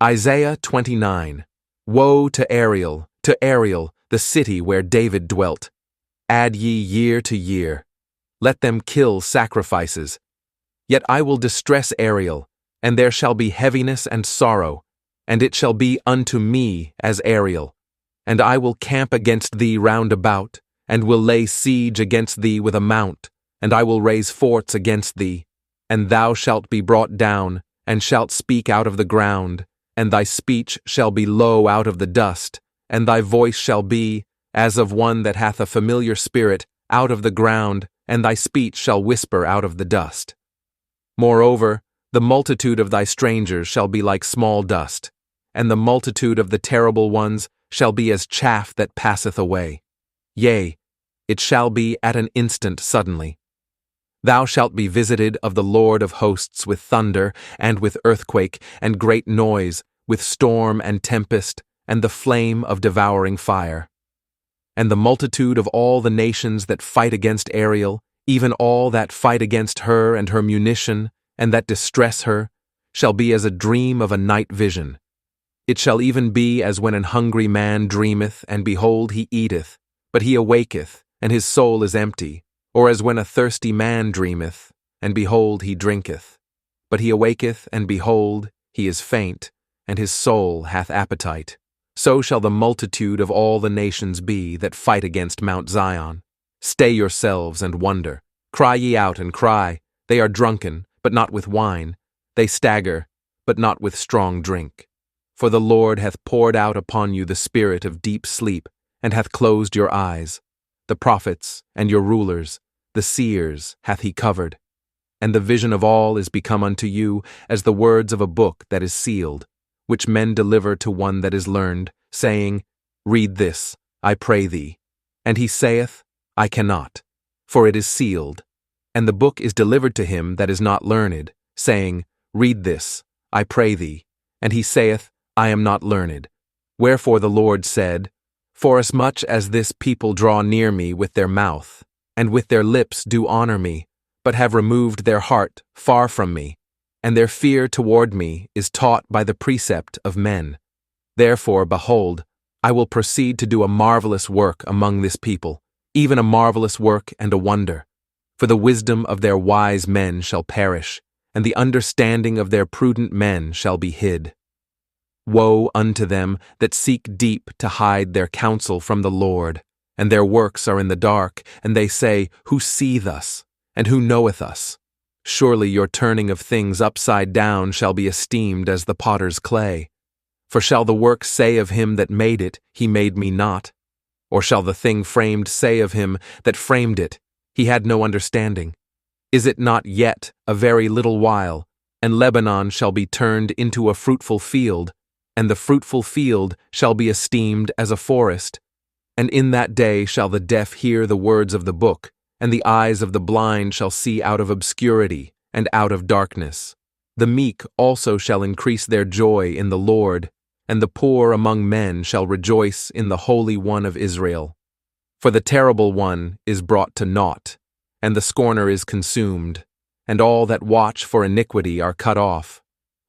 Isaiah 29. Woe to Ariel, the city where David dwelt! Add ye year to year. Let them kill sacrifices. Yet I will distress Ariel, and there shall be heaviness and sorrow, and it shall be unto me as Ariel. And I will camp against thee round about, and will lay siege against thee with a mount, and I will raise forts against thee. And thou shalt be brought down, and shalt speak out of the ground, and thy speech shall be low out of the dust, and thy voice shall be, as of one that hath a familiar spirit, out of the ground, and thy speech shall whisper out of the dust. Moreover, the multitude of thy strangers shall be like small dust, and the multitude of the terrible ones shall be as chaff that passeth away. Yea, it shall be at an instant suddenly. Thou shalt be visited of the Lord of hosts with thunder, and with earthquake, and great noise, with storm and tempest, and the flame of devouring fire. And the multitude of all the nations that fight against Ariel, even all that fight against her and her munition, and that distress her, shall be as a dream of a night vision. It shall even be as when an hungry man dreameth, and behold he eateth, but he awaketh, and his soul is empty, or as when a thirsty man dreameth, and behold he drinketh, but he awaketh, and behold he is faint, and his soul hath appetite. So shall the multitude of all the nations be that fight against Mount Zion. Stay yourselves and wonder. Cry ye out and cry. They are drunken, but not with wine. They stagger, but not with strong drink. For the Lord hath poured out upon you the spirit of deep sleep, and hath closed your eyes. The prophets and your rulers, the seers, hath he covered. And the vision of all is become unto you as the words of a book that is sealed, which men deliver to one that is learned, saying, Read this, I pray thee. And he saith, I cannot, for it is sealed. And the book is delivered to him that is not learned, saying, Read this, I pray thee. And he saith, I am not learned. Wherefore the Lord said, Forasmuch as this people draw near me with their mouth, and with their lips do honor me, but have removed their heart far from me, and their fear toward me is taught by the precept of men. Therefore, behold, I will proceed to do a marvelous work among this people, even a marvelous work and a wonder. For the wisdom of their wise men shall perish, and the understanding of their prudent men shall be hid. Woe unto them that seek deep to hide their counsel from the Lord, and their works are in the dark, and they say, Who seeth us, and who knoweth us? Surely your turning of things upside down shall be esteemed as the potter's clay. For shall the work say of him that made it, He made me not? Or shall the thing framed say of him that framed it, He had no understanding? Is it not yet a very little while, and Lebanon shall be turned into a fruitful field, and the fruitful field shall be esteemed as a forest? And in that day shall the deaf hear the words of the book, and the eyes of the blind shall see out of obscurity and out of darkness. The meek also shall increase their joy in the Lord, and the poor among men shall rejoice in the Holy One of Israel. For the terrible one is brought to naught, and the scorner is consumed, and all that watch for iniquity are cut off,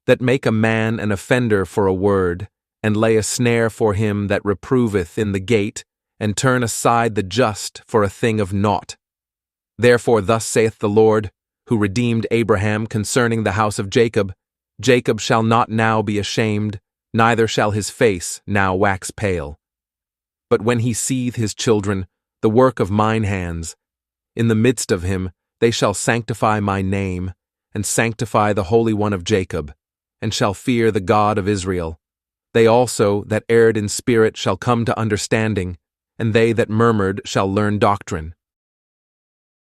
that make a man an offender for a word, and lay a snare for him that reproveth in the gate, and turn aside the just for a thing of naught. Therefore thus saith the Lord, who redeemed Abraham concerning the house of Jacob, Jacob shall not now be ashamed, neither shall his face now wax pale. But when he seeth his children, the work of mine hands, in the midst of him they shall sanctify my name, and sanctify the Holy One of Jacob, and shall fear the God of Israel. They also that erred in spirit shall come to understanding, and they that murmured shall learn doctrine.